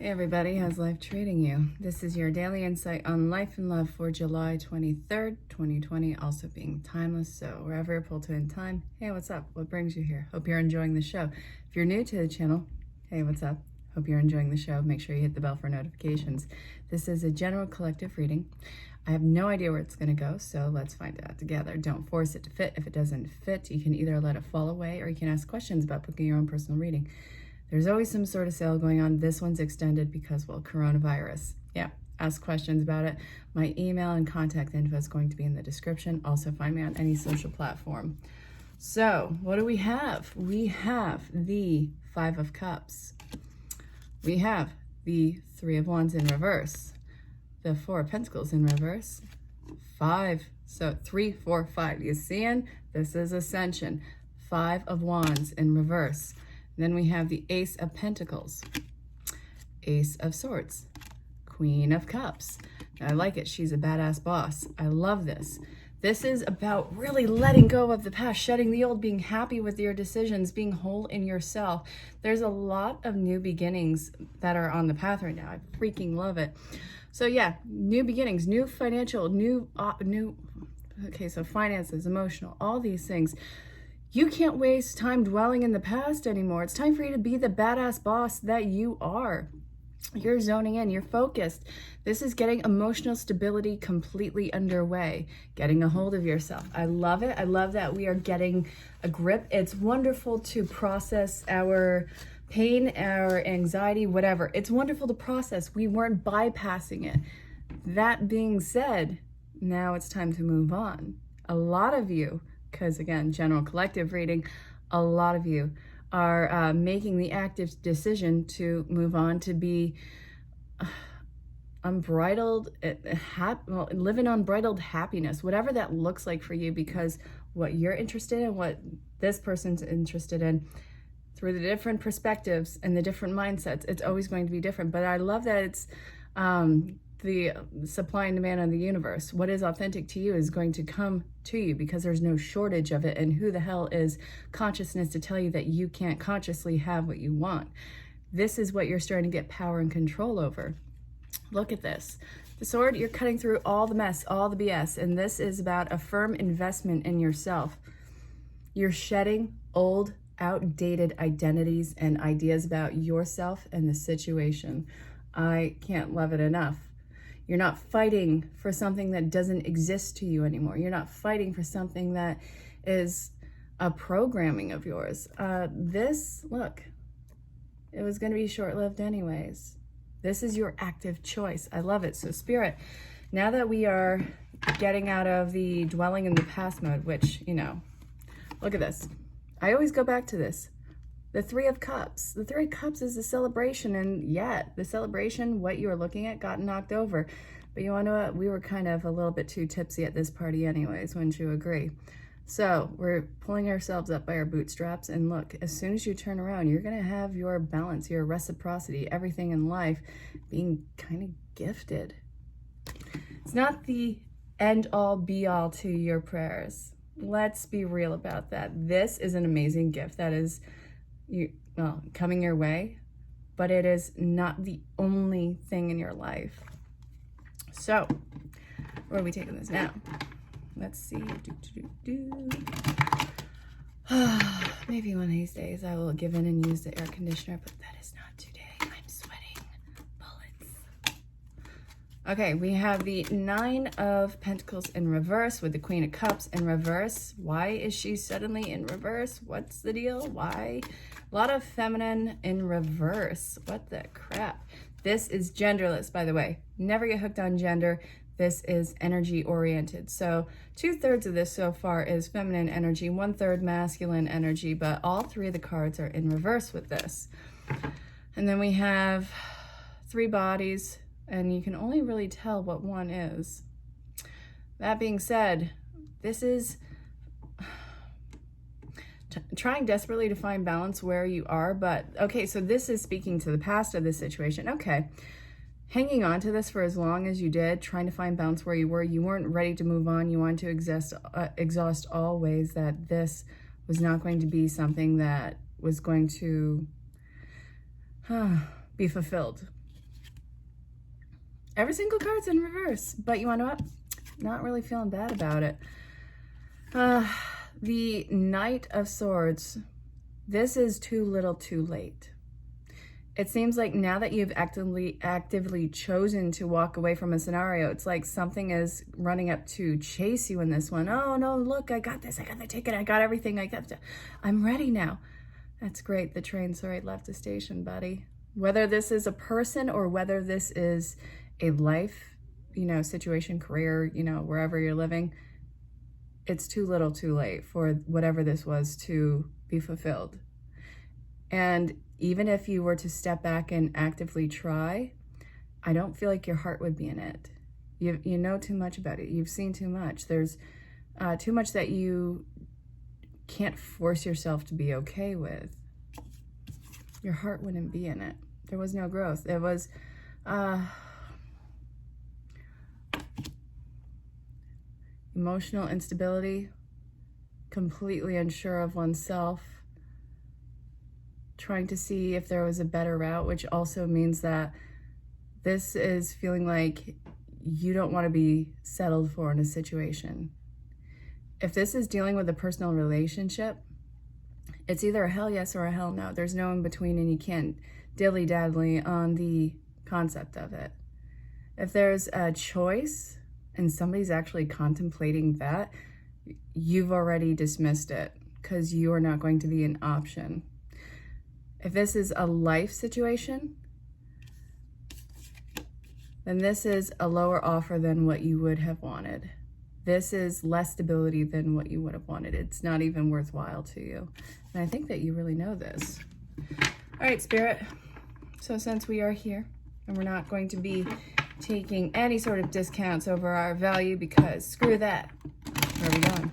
Hey everybody, how's life treating you? This is your daily insight on life and love for July 23rd, 2020, also being timeless. So wherever you're pulled to in time, hey, what's up? What brings you here? Hope you're enjoying the show. If you're new to the channel, hey, what's up? Hope you're enjoying the show. Make sure you hit the bell for notifications. This is a general collective reading. I have no idea where it's going to go, so let's find it out together. Don't force it to fit. If it doesn't fit, you can either let it fall away or you can ask questions about booking your own personal reading. There's always some sort of sale going on. This one's extended because, well, coronavirus. Yeah, ask questions about it. My email and contact info is going to be in the description. Also, find me on any social platform. So, what do we have? We have the Five of Cups. We have the Three of Wands in reverse. The Four of Pentacles in reverse. Five. So, 3, 4, 5. You seeing? This is Ascension. Five of Wands in reverse. Then we have the Ace of Pentacles, Ace of Swords, Queen of Cups. I like it. She's a badass boss. I love this. This is about really letting go of the past, shedding the old, being happy with your decisions, being whole in yourself. There's a lot of new beginnings that are on the path right now. I freaking love it. So yeah, new beginnings, new financial, okay, so finances, emotional, all these things. You can't waste time dwelling in the past anymore. It's time for you to be the badass boss that you are. You're zoning in, you're focused. This is getting emotional stability completely underway, getting a hold of yourself. I love it. I love that we are getting a grip. It's wonderful to process our pain, our anxiety, whatever. It's wonderful to process. We weren't bypassing it. That being said, now it's time to move on. A lot of you, because again, general collective reading, a lot of you are making the active decision to move on, to be unbridled, live in unbridled happiness, whatever that looks like for you, because what you're interested in, what this person's interested in, through the different perspectives and the different mindsets, it's always going to be different. But I love that it's the supply and demand of the universe. What is authentic to you is going to come to you because there's no shortage of it. And who the hell is consciousness to tell you that you can't consciously have what you want? This is what you're starting to get power and control over. Look at this. The sword, you're cutting through all the mess, all the BS. And this is about a firm investment in yourself. You're shedding old, outdated identities and ideas about yourself and the situation. I can't love it enough. You're not fighting for something that doesn't exist to you anymore. You're not fighting for something that is a programming of yours. Look, it was going to be short-lived anyways. This is your active choice. I love it. So Spirit, now that we are getting out of the dwelling in the past mode, which, you know, look at this. I always go back to this. The Three of Cups. The Three of Cups is a celebration, and yet the celebration, what you were looking at, got knocked over. But you want to know what? We were kind of a little bit too tipsy at this party anyways, wouldn't you agree? So we're pulling ourselves up by our bootstraps, and look, as soon as you turn around, you're going to have your balance, your reciprocity, everything in life being kind of gifted. It's not the end-all, be-all to your prayers. Let's be real about that. This is an amazing gift that is coming your way, but it is not the only thing in your life. So, where are we taking this now? Let's see. Maybe one of these days I will give in and use the air conditioner, but that is not today. I'm sweating bullets. Okay, we have the Nine of Pentacles in reverse with the Queen of Cups in reverse. Why is she suddenly in reverse? What's the deal? Why? A lot of feminine in reverse. What the crap? This is genderless, by the way. Never get hooked on gender. This is energy oriented. So 2/3 of this so far is feminine energy, 1/3 masculine energy, but all three of the cards are in reverse with this. And then we have three bodies, and you can only really tell what one is. That being said, this is trying desperately to find balance where you are, but okay, so this is speaking to the past of this situation. Okay, hanging on to this for as long as you did, trying to find balance where you weren't ready to move on. You wanted to exhaust all ways that this was not going to be something that was going to be fulfilled. Every single card's in reverse. But you want to know what? Not really feeling bad about it. The Knight of Swords. This is too little too late. It seems like now that you've actively chosen to walk away from a scenario, it's like something is running up to chase you in this one. Oh no, look, I got this. I got the ticket. I got everything. I'm ready now. That's great. The train, sorry, left the station, buddy. Whether this is a person or whether this is a life, situation, career, wherever you're living, it's too little too late for whatever this was to be fulfilled. And even if you were to step back and actively try, I don't feel like your heart would be in it. You know too much about it. You've seen too much. There's too much that you can't force yourself to be okay with. Your heart wouldn't be in it. There was no growth. It was emotional instability, completely unsure of oneself, trying to see if there was a better route, which also means that this is feeling like you don't want to be settled for in a situation. If this is dealing with a personal relationship, it's either a hell yes or a hell no. There's no in between, and you can't dilly-dally on the concept of it. If there's a choice and somebody's actually contemplating that, you've already dismissed it because you are not going to be an option. If this is a life situation, then this is a lower offer than what you would have wanted. This is less stability than what you would have wanted. It's not even worthwhile to you. And I think that you really know this. All right, Spirit. So since we are here and we're not going to be taking any sort of discounts over our value because screw that. Where are we going?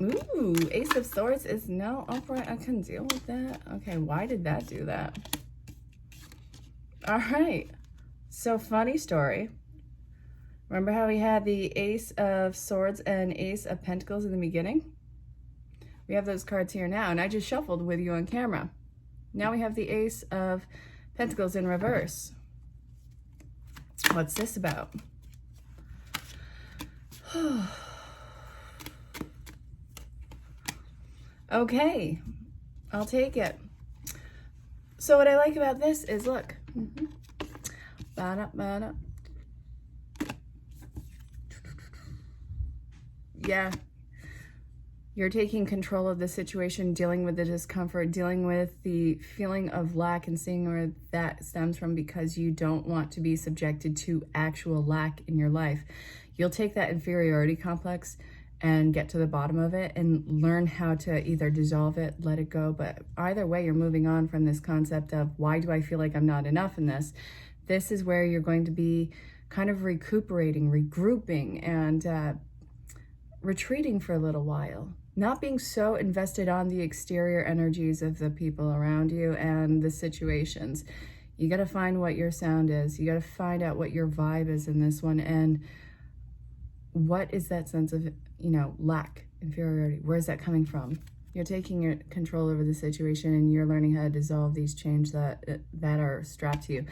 Ooh, Ace of Swords is no upright. I can deal with that. Okay, why did that do that? All right. So funny story. Remember how we had the Ace of Swords and Ace of Pentacles in the beginning? We have those cards here now, and I just shuffled with you on camera. Now we have the Ace of Pentacles in reverse. What's this about? Okay, I'll take it. So what I like about this is, look. Yeah. You're taking control of the situation, dealing with the discomfort, dealing with the feeling of lack and seeing where that stems from because you don't want to be subjected to actual lack in your life. You'll take that inferiority complex and get to the bottom of it and learn how to either dissolve it, let it go. But either way, you're moving on from this concept of why do I feel like I'm not enough in this? This is where you're going to be kind of recuperating, regrouping, and retreating for a little while. Not being so invested on the exterior energies of the people around you and the situations. You got to find what your sound is. You got to find out what your vibe is in this one. And what is that sense of, lack, inferiority? Where is that coming from? You're taking your control over the situation and you're learning how to dissolve these chains that are strapped to you.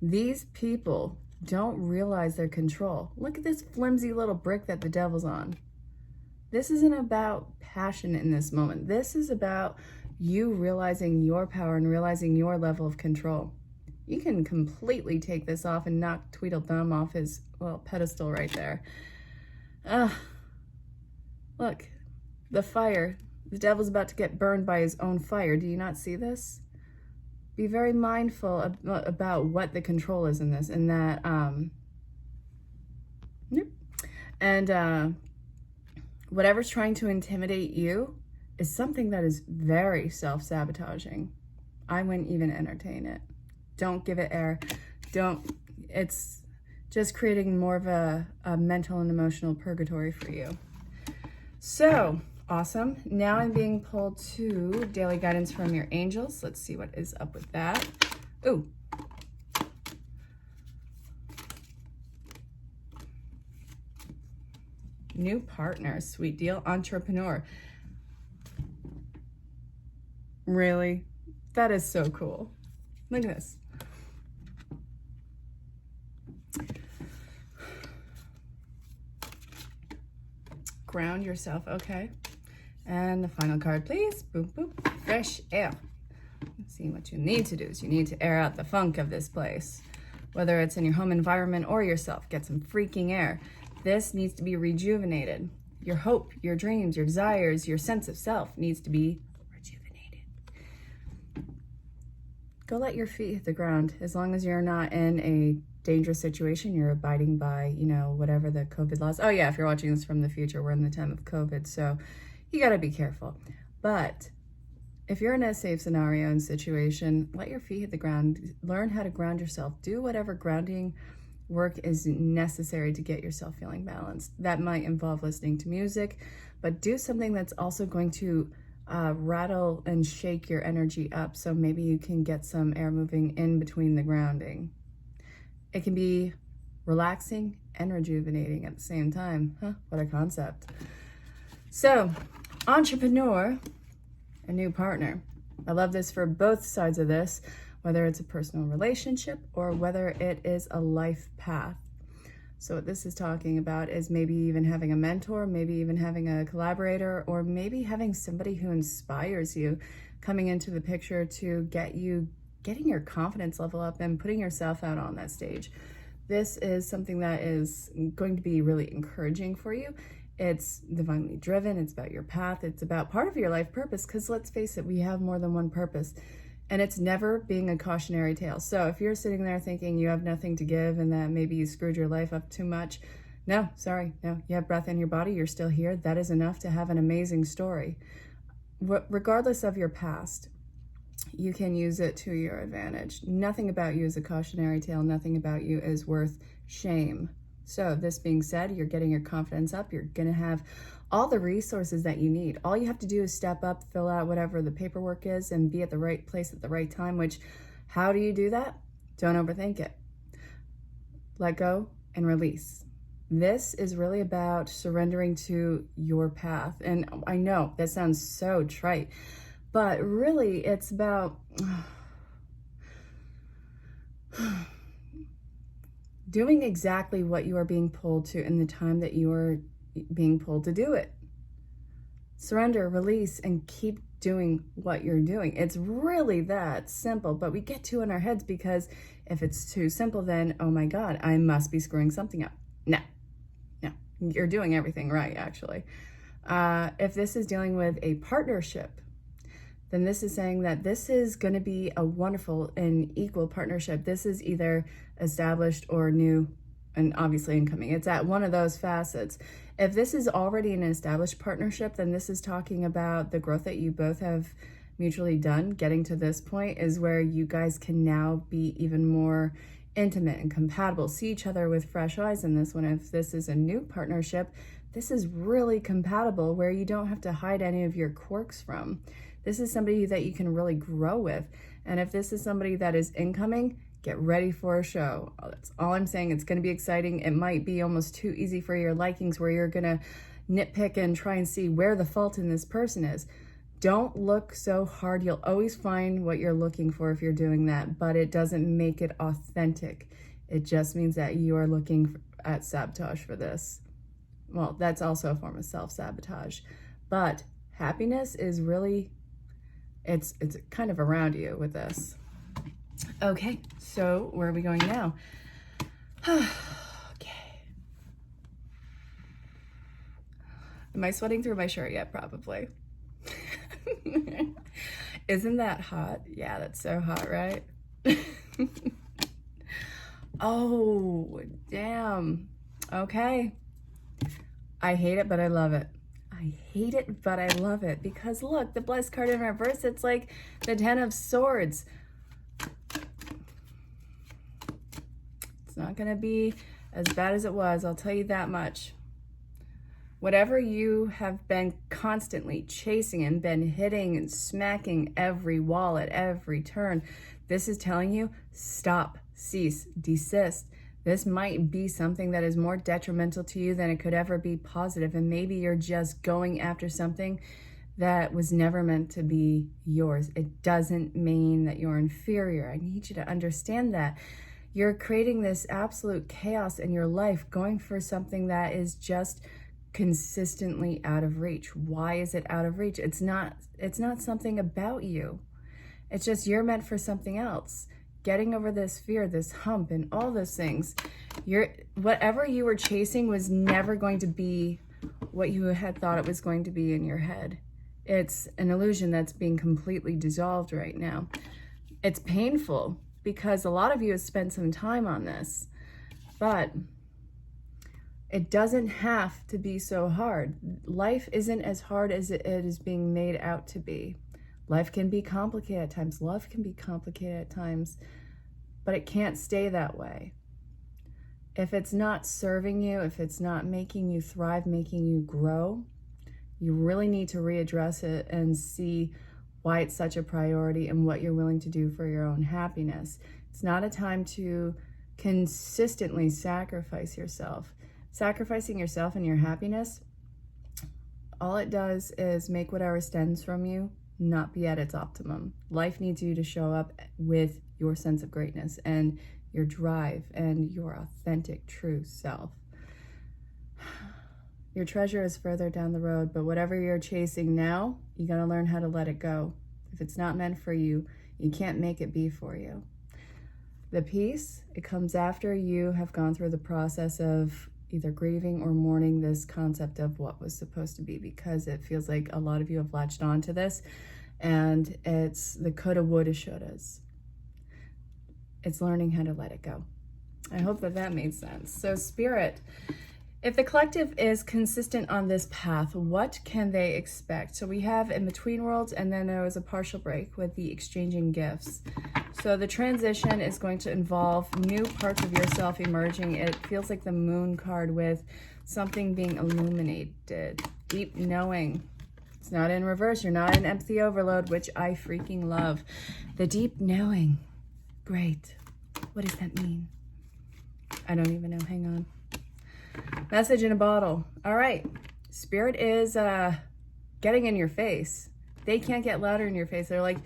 These people don't realize their control. Look at this flimsy little brick that the devil's on. This isn't about passion in this moment. This is about you realizing your power and realizing your level of control. You can completely take this off and knock Tweedledum off his, pedestal right there. Look, the fire. The devil's about to get burned by his own fire. Do you not see this? Be very mindful about what the control is in this, and that, whatever's trying to intimidate you is something that is very self-sabotaging. I wouldn't even entertain it. Don't give it air. It's just creating more of a mental and emotional purgatory for you. So, awesome. Now I'm being pulled to daily guidance from your angels. Let's see what is up with that. Ooh. New partner, sweet deal, entrepreneur. Really? That is so cool. Look at this. Ground yourself, okay. And the final card, please. Boop, boop. Fresh air. See, what you need to do is you need to air out the funk of this place. Whether it's in your home environment or yourself, get some freaking air. This needs to be rejuvenated. Your hope, your dreams, your desires, your sense of self needs to be rejuvenated. Go let your feet hit the ground. As long as you're not in a dangerous situation, you're abiding by, whatever the COVID laws. Oh yeah, if you're watching this from the future, we're in the time of COVID, so you gotta be careful. But if you're in a safe scenario and situation, let your feet hit the ground. Learn how to ground yourself. Do whatever grounding work is necessary to get yourself feeling balanced. That might involve listening to music, but do something that's also going to rattle and shake your energy up, so maybe you can get some air moving in between the grounding. It can be relaxing and rejuvenating at the same time. What a concept. So, entrepreneur, a new partner. I love this for both sides of this, whether it's a personal relationship or whether it is a life path. So what this is talking about is maybe even having a mentor, maybe even having a collaborator, or maybe having somebody who inspires you coming into the picture to getting your confidence level up and putting yourself out on that stage. This is something that is going to be really encouraging for you. It's divinely driven. It's about your path. It's about part of your life purpose, because let's face it, we have more than one purpose, and it's never being a cautionary tale. So if you're sitting there thinking you have nothing to give and that maybe you screwed your life up too much, no, you have breath in your body. You're still here. That is enough to have an amazing story. Regardless of your past, you can use it to your advantage. Nothing about you is a cautionary tale. Nothing about you is worth shame. So this being said, you're getting your confidence up. You're going to have all the resources that you need. All you have to do is step up, fill out whatever the paperwork is, and be at the right place at the right time, which, how do you do that? Don't overthink it. Let go and release. This is really about surrendering to your path. And I know that sounds so trite, but really it's about doing exactly what you are being pulled to in the time that you are being pulled to do it. Surrender, release, and keep doing what you're doing. It's really that simple, but we get too in our heads, because if it's too simple, then, oh my God, I must be screwing something up. No, you're doing everything right, actually. If this is dealing with a partnership, then this is saying that this is going to be a wonderful and equal partnership. This is either established or new, and obviously incoming. It's at one of those facets. If this is already an established partnership, then this is talking about the growth that you both have mutually done. Getting to this point is where you guys can now be even more intimate and compatible, see each other with fresh eyes in this one. If this is a new partnership, this is really compatible, where you don't have to hide any of your quirks from. This is somebody that you can really grow with. And if this is somebody that is incoming, get ready for a show. That's all I'm saying. It's going to be exciting. It might be almost too easy for your likings, where you're going to nitpick and try and see where the fault in this person is. Don't look so hard. You'll always find what you're looking for if you're doing that, but it doesn't make it authentic. It just means that you are looking at sabotage for this. Well, that's also a form of self-sabotage, but happiness is really, it's kind of around you with this. Okay, so where are we going now? Okay. Am I sweating through my shirt yet? Probably. Isn't that hot? Yeah, that's so hot, right? Oh, damn. Okay. I hate it, but I love it. I hate it, but I love it, because look, the blessed card in reverse, it's like the 10 of Swords. It's not going to be as bad as it was, I'll tell you that much. Whatever you have been constantly chasing and been hitting and smacking every wall at every turn, this is telling you, stop, cease, desist. This might be something that is more detrimental to you than it could ever be positive, and maybe you're just going after something that was never meant to be yours. It doesn't mean that you're inferior. I need you to understand that. You're creating this absolute chaos in your life, going for something that is just consistently out of reach. Why is it out of reach? It's not something about you. It's just you're meant for something else. Getting over this fear, this hump, and all those things. Whatever you were chasing was never going to be what you had thought it was going to be in your head. It's an illusion that's being completely dissolved right now. It's painful because a lot of you have spent some time on this, but it doesn't have to be so hard. Life isn't as hard as it is being made out to be. Life can be complicated at times. Love can be complicated at times, but it can't stay that way. If it's not serving you, if it's not making you thrive, making you grow, you really need to readdress it and see why it's such a priority and what you're willing to do for your own happiness. It's not a time to consistently sacrifice yourself. Sacrificing yourself and your happiness, all it does is make whatever stems from you not be at its optimum. Life needs you to show up with your sense of greatness and your drive and your authentic, true self. Your treasure is further down the road, but whatever you're chasing now, you got to learn how to let it go. If it's not meant for you, you can't make it be for you. The peace, it comes after you have gone through the process of either grieving or mourning this concept of what was supposed to be, because it feels like a lot of you have latched on to this, and it's the coulda, woulda, shouldas. It's learning how to let it go. I hope that made sense. So Spirit, if the collective is consistent on this path, what can they expect? So we have in between worlds, and then there was a partial break with the exchanging gifts. So the transition is going to involve new parts of yourself emerging. It feels like the moon card with something being illuminated. Deep knowing. It's not in reverse. You're not in empathy overload, which I freaking love. The deep knowing. Great. What does that mean? I don't even know. Hang on. Message in a bottle. All right. Spirit is getting in your face. They can't get louder in your face. They're like,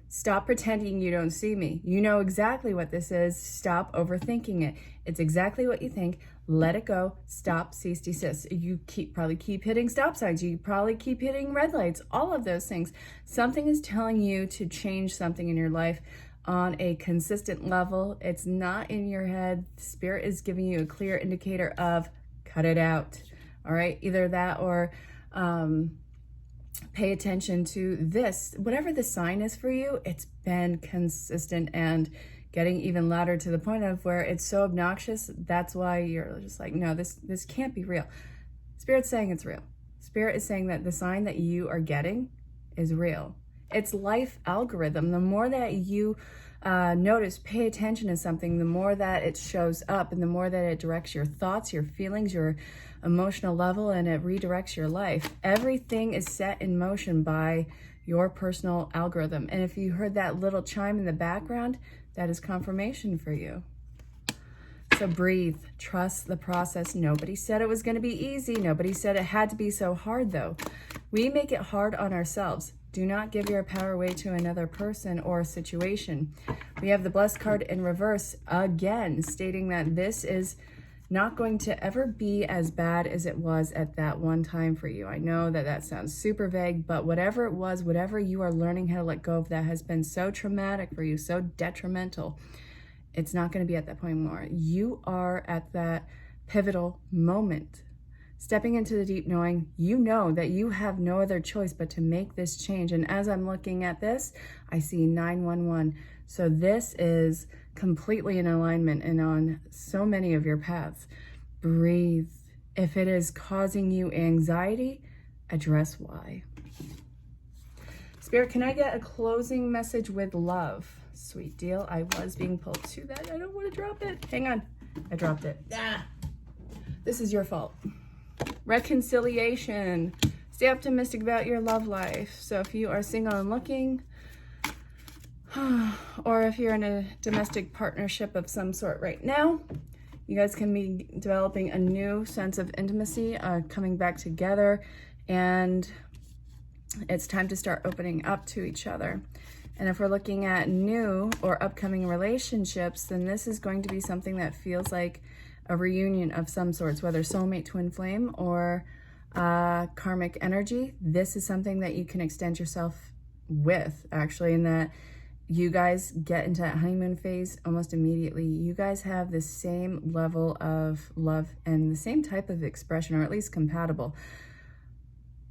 stop pretending you don't see me. You know exactly what this is. Stop overthinking it. It's exactly what you think. Let it go. Stop, cease, desist. You probably keep hitting stop signs. You probably keep hitting red lights. All of those things. Something is telling you to change something in your life on a consistent level. It's not in your head. Spirit is giving you a clear indicator of cut it out. All right. Either that or pay attention to this. Whatever the sign is for you, it's been consistent and getting even louder to the point of where it's so obnoxious. That's why you're just like, no, this can't be real. Spirit's saying it's real. Spirit is saying that the sign that you are getting is real. It's life algorithm. The more that you notice, pay attention to something, the more that it shows up and the more that it directs your thoughts, your feelings, your emotional level, and it redirects your life. Everything is set in motion by your personal algorithm. And if you heard that little chime in the background, that is confirmation for you. So breathe, trust the process. Nobody said it was going to be easy. Nobody said it had to be so hard though. We make it hard on ourselves. Do not give your power away to another person or situation. We have the blessed card in reverse again, stating that this is not going to ever be as bad as it was at that one time for you. I know that sounds super vague, but whatever it was, whatever you are learning how to let go of that has been so traumatic for you, so detrimental, it's not going to be at that point anymore. You are at that pivotal moment. Stepping into the deep knowing, you know that you have no other choice but to make this change. And as I'm looking at this, I see 911. So this is completely in alignment and on so many of your paths. Breathe. If it is causing you anxiety, address why. Spirit, can I get a closing message with love? Sweet deal. I was being pulled to that. I don't want to drop it. Hang on. I dropped it. This is your fault. Reconciliation. Stay optimistic about your love life. So if you are single and looking, or if you're in a domestic partnership of some sort right now, you guys can be developing a new sense of intimacy, coming back together, and It's time to start opening up to each other. And if we're looking at new or upcoming relationships, then this is going to be something that feels like a reunion of some sorts, whether soulmate, twin flame, or karmic energy. This is something that you can extend yourself with, actually, in that you guys get into that honeymoon phase almost immediately. You guys have the same level of love and the same type of expression, or at least compatible.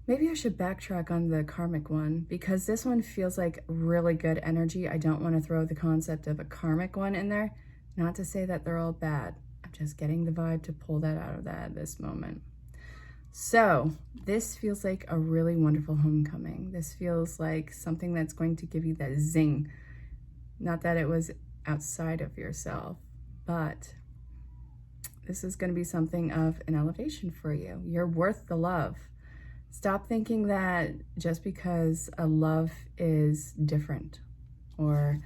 Maybe I should backtrack on the karmic one, because this one feels like really good energy. I don't want to throw the concept of a karmic one in there. Not to say that they're all bad. I'm just getting the vibe to pull that out of that at this moment. So this feels like a really wonderful homecoming. This feels like something that's going to give you that zing. Not that it was outside of yourself, but this is going to be something of an elevation for you. You're worth the love. Stop thinking that just because a love is different, or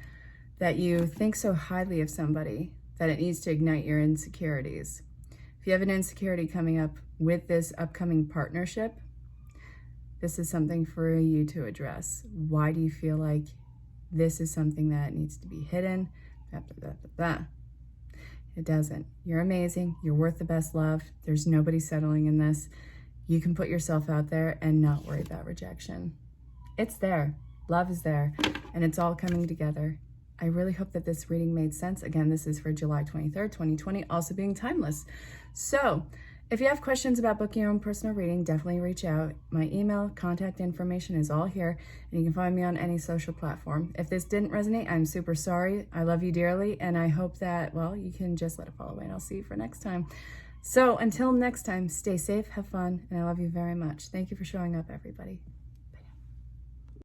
that you think so highly of somebody that it needs to ignite your insecurities. If you have an insecurity coming up with this upcoming partnership, this is something for you to address. Why do you feel like this is something that needs to be hidden? Blah, blah, blah, blah, blah. It doesn't. You're amazing. You're worth the best love. There's nobody settling in this. You can put yourself out there and not worry about rejection. It's there. Love is there. And it's all coming together. I really hope that this reading made sense. Again, this is for July 23rd, 2020, also being timeless. So if you have questions about booking your own personal reading, definitely reach out. My email, contact information is all here, and you can find me on any social platform. If this didn't resonate, I'm super sorry. I love you dearly, and I hope that, well, you can just let it fall away, and I'll see you for next time. So until next time, stay safe, have fun, and I love you very much. Thank you for showing up, everybody.